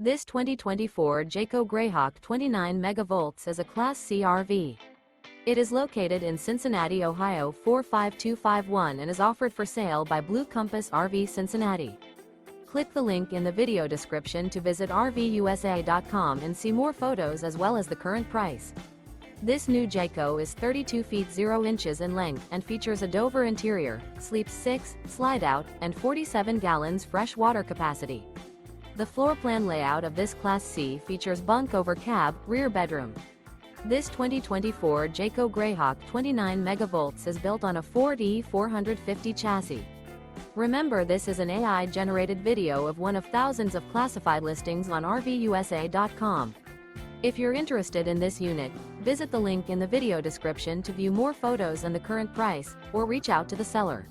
This 2024 Jayco Greyhawk 29MV is a Class C RV. It is located in Cincinnati, Ohio 45251 and is offered for sale by Blue Compass RV Cincinnati. Click the link in the video description to visit RVUSA.com and see more photos as well as the current price. This new Jayco is 32 feet 0 inches in length and features a Dover interior, sleeps 6, slide-out, and 47 gallons fresh water capacity. The floor plan layout of this Class C features bunk over cab, rear bedroom. This 2024 Jayco Greyhawk 29MV is built on a Ford E450 chassis. Remember, this is an AI-generated video of one of thousands of classified listings on RVUSA.com. If you're interested in this unit, visit the link in the video description to view more photos and the current price, or reach out to the seller.